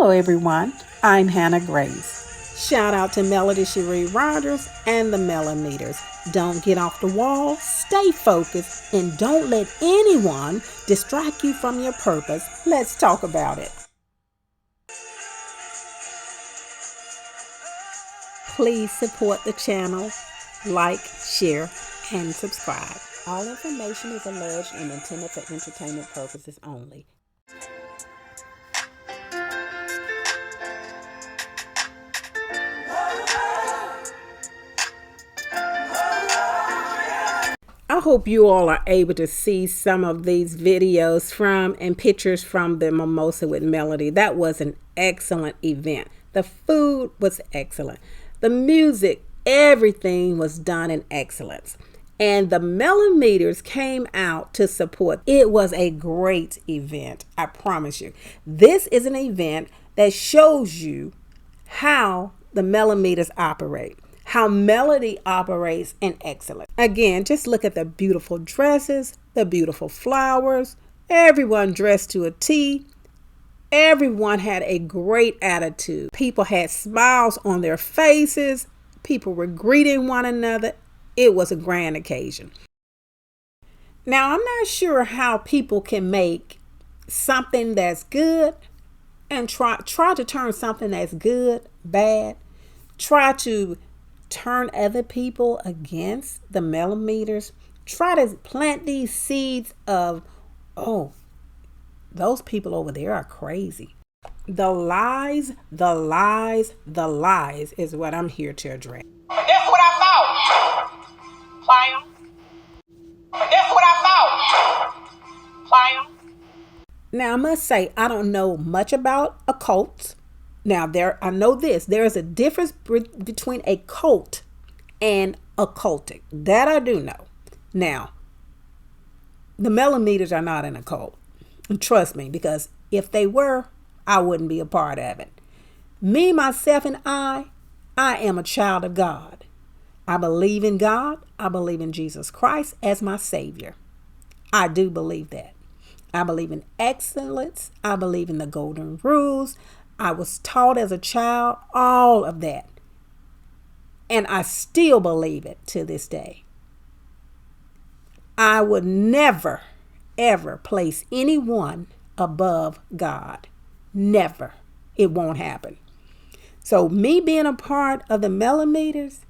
Hello everyone, I'm Hannah Grace. Shout out to Melody Shari Rogers and the Millimeters. Don't get off the wall, stay focused, and don't let anyone distract you from your purpose. Let's talk about it. Please support the channel, like, share, and subscribe. All information is alleged and intended for entertainment purposes only. I hope you all are able to see some of these videos from and pictures from the Mimosa with Melody. That was an excellent event. The food was excellent. The music, everything was done in excellence. And the Millimeters came out to support. It was a great event, I promise you. This is an event that shows you how the Millimeters operate, how Melody operates in excellence. Again, just look at the beautiful dresses, the beautiful flowers, everyone dressed to a T. Everyone had a great attitude. People had smiles on their faces. People were greeting one another. It was a grand occasion. Now, I'm not sure how people can make something that's good and try to turn something that's good bad. Try to turn other people against the Millimeters. Try to plant these seeds of, oh, those people over there are crazy. The lies is what I'm here to address. But that's what I thought. That's what I thought. Now, I must say, I don't know much about occults. Now, I know this. There is a difference between a cult and occultic. That I do know. Now, the Millimeters are not in a cult. Trust me, because if they were, I wouldn't be a part of it. Me, myself, and I am a child of God. I believe in God. I believe in Jesus Christ as my Savior. I do believe that. I believe in excellence. I believe in the golden rules. I was taught as a child all of that. And I still believe it to this day. I would never, ever place anyone above God. Never. It won't happen. So me being a part of the Millimeters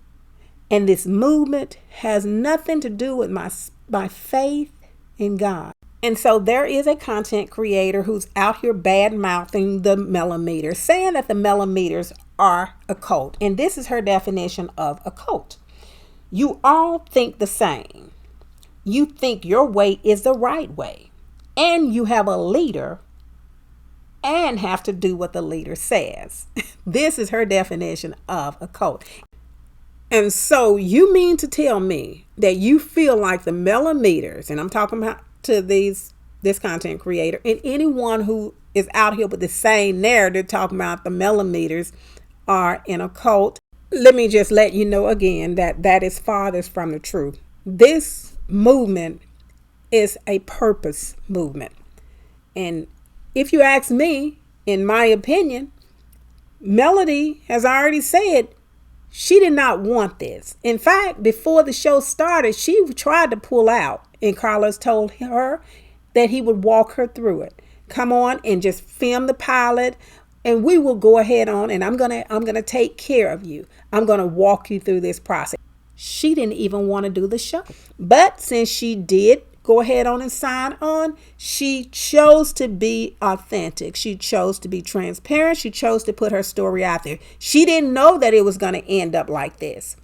and this movement has nothing to do with my faith in God. And so there is a content creator who's out here bad-mouthing the Millimeters, saying that the Millimeters are a cult. And this is her definition of a cult. You all think the same. You think your way is the right way. And you have a leader and have to do what the leader says. This is her definition of a cult. And so you mean to tell me that you feel like the Millimeters, and I'm talking about to this content creator and anyone who is out here with the same narrative talking about the Millimeters are in a cult. Let me just let you know again that is farthest from the truth. This movement is a purpose movement. And if you ask me, in my opinion, Melody has already said she did not want this. In fact, before the show started, she tried to pull out. And Carlos told her that he would walk her through it. Come on and just film the pilot and we will go ahead on and I'm gonna take care of you. I'm gonna walk you through this process. She didn't even want to do the show. But since she did go ahead on and sign on, she chose to be authentic. She chose to be transparent. She chose to put her story out there. She didn't know that it was going to end up like this.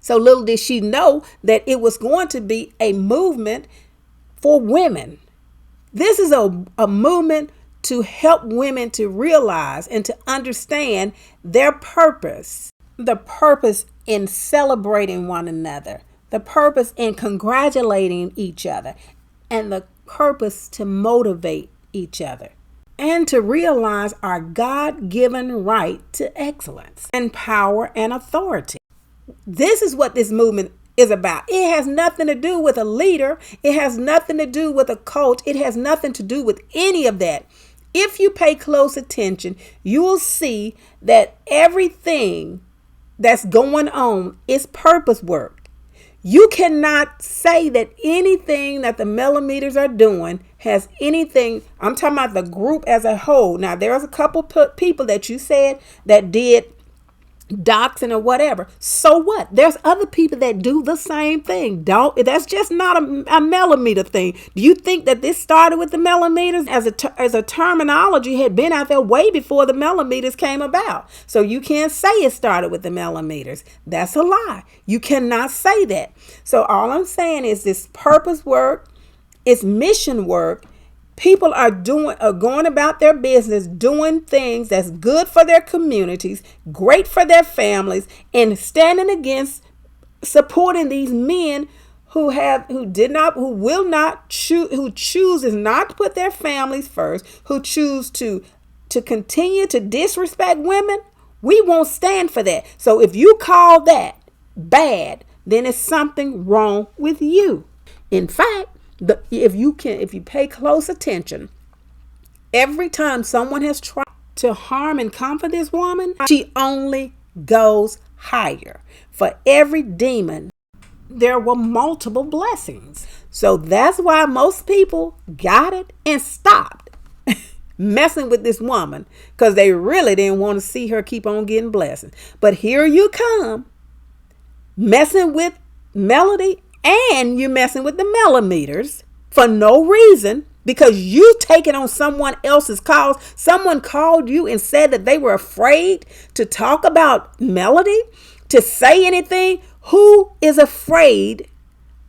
So little did she know that it was going to be a movement for women. This is a movement to help women to realize and to understand their purpose. The purpose in celebrating one another. The purpose in congratulating each other. And the purpose to motivate each other. And to realize our God-given right to excellence and power and authority. This is what this movement is about. It has nothing to do with a leader. It has nothing to do with a cult. It has nothing to do with any of that. If you pay close attention, you will see that everything that's going on is purpose work. You cannot say that anything that the millimeters are doing has anything. I'm talking about the group as a whole. Now, there's a couple people that you said that did doxing or whatever. So what? There's other people that do the same thing. That's just not a millimeter thing. Do you think that this started with the millimeters as a terminology had been out there way before the millimeters came about? So you can't say it started with the millimeters. That's a lie. You cannot say that. So all I'm saying is this purpose work, it's mission work. People are going about their business, doing things that's good for their communities, great for their families, and standing against supporting these men who chooses not to put their families first, who choose to continue to disrespect women. We won't stand for that. So if you call that bad, then it's something wrong with you. In fact, if you pay close attention, every time someone has tried to harm and comfort this woman, she only goes higher. For every demon, there were multiple blessings. So that's why most people got it and stopped messing with this woman, because they really didn't want to see her keep on getting blessings. But here you come, messing with Melody, and you're messing with the millimeters for no reason, because you take it on someone else's cause. Someone called you and said that they were afraid to talk about Melody, to say anything. Who is afraid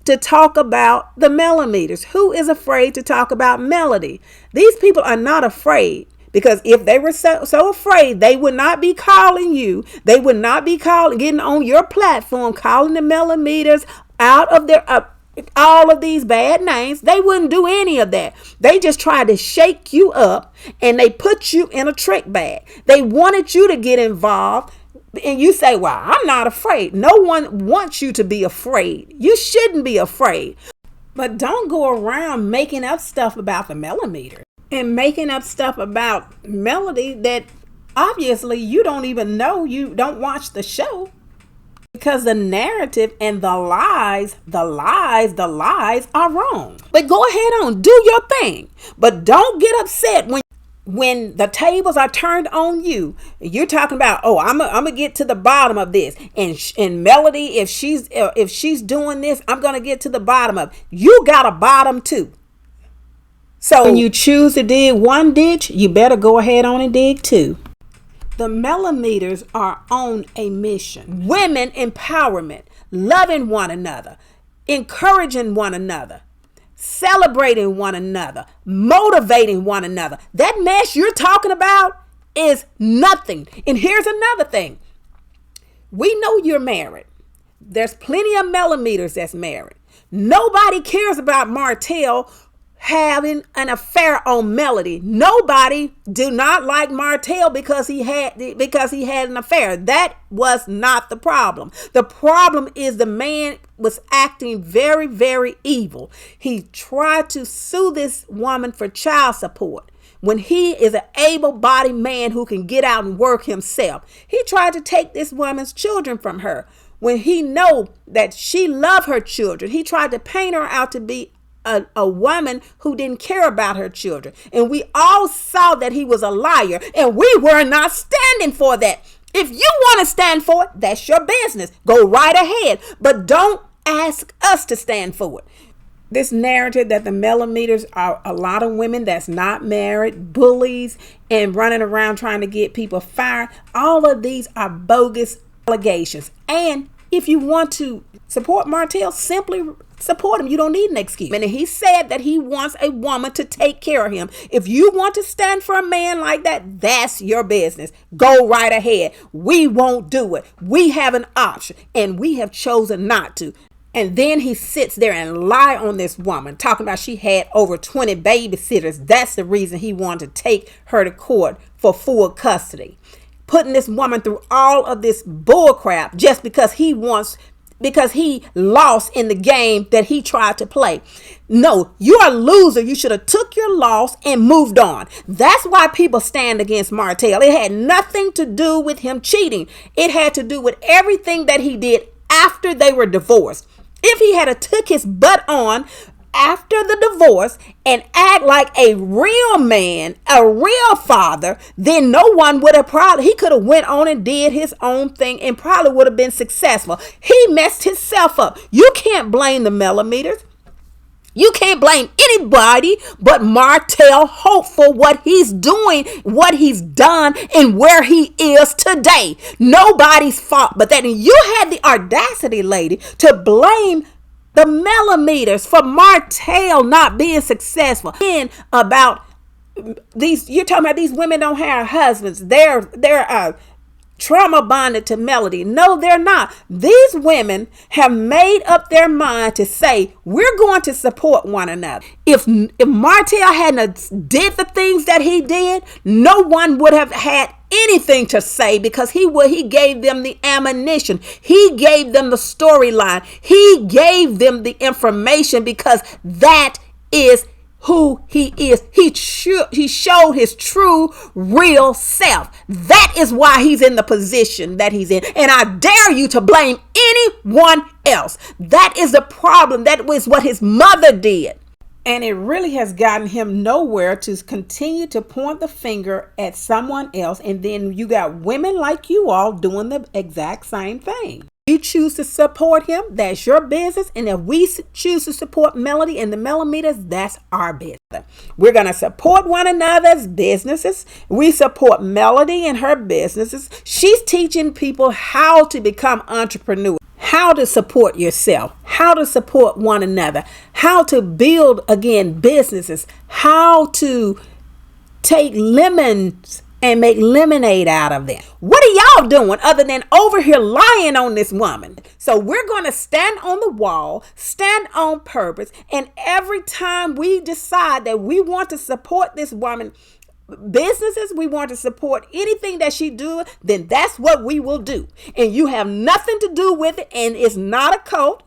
to talk about the millimeters? Who is afraid to talk about Melody? These people are not afraid. Because if they were so afraid, they would not be calling you. They would not be getting on your platform, calling the millimeters out of their all of these bad names. They wouldn't do any of that. They just tried to shake you up, and they put you in a trick bag. They wanted you to get involved, and you say, well, I'm not afraid. No one wants you to be afraid. You shouldn't be afraid. But don't go around making up stuff about the millimeters and making up stuff about Melody that obviously you don't even know. You don't watch the show, because the narrative and the lies are wrong. But go ahead on, do your thing. But don't get upset when the tables are turned on you. You're talking about, oh, I'm gonna get to the bottom of this, and Melody, if she's doing this, I'm gonna get to the bottom of it. You got a bottom too. So when you choose to dig one ditch, you better go ahead on and dig two. The millimeters are on a mission. Women empowerment, loving one another, encouraging one another, celebrating one another, motivating one another. That mess you're talking about is nothing. And here's another thing. We know you're married. There's plenty of millimeters that's married. Nobody cares about Martel having an affair on Melody. Nobody do not like Martel because he had an affair. That was not the problem. The problem is the man was acting very, very evil. He tried to sue this woman for child support when he is an able-bodied man who can get out and work himself. He tried to take this woman's children from her when he know that she loved her children. He tried to paint her out to be a woman who didn't care about her children. And we all saw that he was a liar, and we were not standing for that. If you want to stand for it, that's your business. Go right ahead, but don't ask us to stand for it. This narrative that the millimeters are a lot of women that's not married, bullies, and running around trying to get people fired, all of these are bogus allegations. And if you want to support Martel, simply support him. You don't need an excuse. And he said that he wants a woman to take care of him. If you want to stand for a man like that, that's your business. Go right ahead. We won't do it. We have an option, and we have chosen not to. And then he sits there and lie on this woman, talking about she had over 20 babysitters. That's the reason he wanted to take her to court for full custody. Putting this woman through all of this bull crap just because he wants because he lost in the game that he tried to play. No, you're a loser. You should have took your loss and moved on. That's why people stand against Martel. It had nothing to do with him cheating. It had to do with everything that he did after they were divorced. If he had took his butt on after the divorce and act like a real man, a real father, then no one would have he could have went on and did his own thing and probably would have been successful. He messed himself up. You can't blame the millimeters. You can't blame anybody but Martel Hope for what he's doing, what he's done, and where he is today. Nobody's fault but that. And you had the audacity, lady, to blame the millimeters for Martel not being successful. And about these, you're talking about these women don't have husbands. They're trauma bonded to Melody. No, they're not. These women have made up their mind to say, we're going to support one another. If Martel hadn't did the things that he did, no one would have had anything to say, because he gave them the ammunition. He gave them the storyline. He gave them the information, because that is who he is. He showed his true, real self. That is why he's in the position that he's in. And I dare you to blame anyone else. That is the problem. That was what his mother did. And it really has gotten him nowhere to continue to point the finger at someone else. And then you got women like you all doing the exact same thing. You choose to support him, that's your business. And if we choose to support Melody and the millimeters, that's our business. We're going to support one another's businesses. We support Melody and her businesses. She's teaching people how to become entrepreneurs, how to support yourself, how to support one another, how to build, again, businesses, how to take lemons and make lemonade out of them. What are y'all doing other than over here lying on this woman? So we're going to stand on the wall, stand on purpose. And every time we decide that we want to support this woman, businesses, we want to support anything that she do, then that's what we will do. And you have nothing to do with it. And it's not a cult.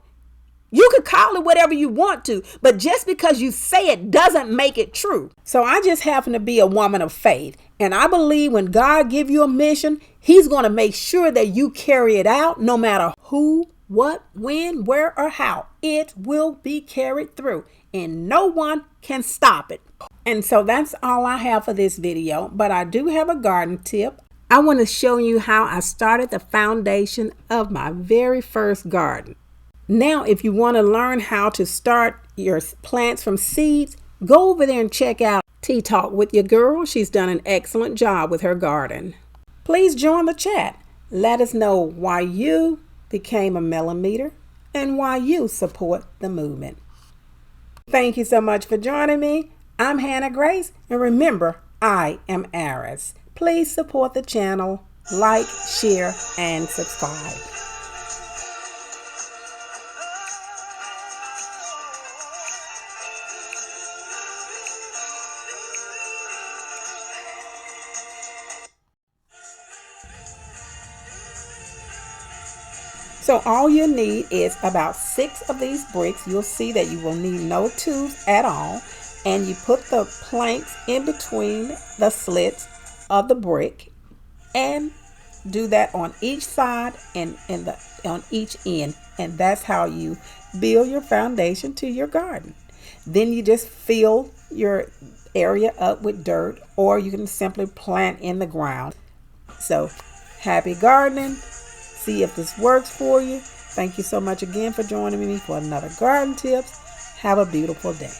You could call it whatever you want to, but just because you say it doesn't make it true. So I just happen to be a woman of faith. And I believe when God give you a mission, he's going to make sure that you carry it out, no matter who, what, when, where, or how. It will be carried through, and no one can stop it. And so that's all I have for this video, but I do have a garden tip. I want to show you how I started the foundation of my very first garden. Now, if you want to learn how to start your plants from seeds, go over there and check out Tea Talk with your girl. She's done an excellent job with her garden. Please join the chat. Let us know why you became a millimeter and why you support the movement. Thank you so much for joining me. I'm Hannah Grace, and remember, I am Aris. Please support the channel, like, share, and subscribe. So all you need is about 6 of these bricks. You'll see that you will need no tools at all. And you put the planks in between the slits of the brick, and do that on each side and on each end. And that's how you build your foundation to your garden. Then you just fill your area up with dirt, or you can simply plant in the ground. So happy gardening. See if this works for you. Thank you so much again for joining me for another garden tips. Have a beautiful day.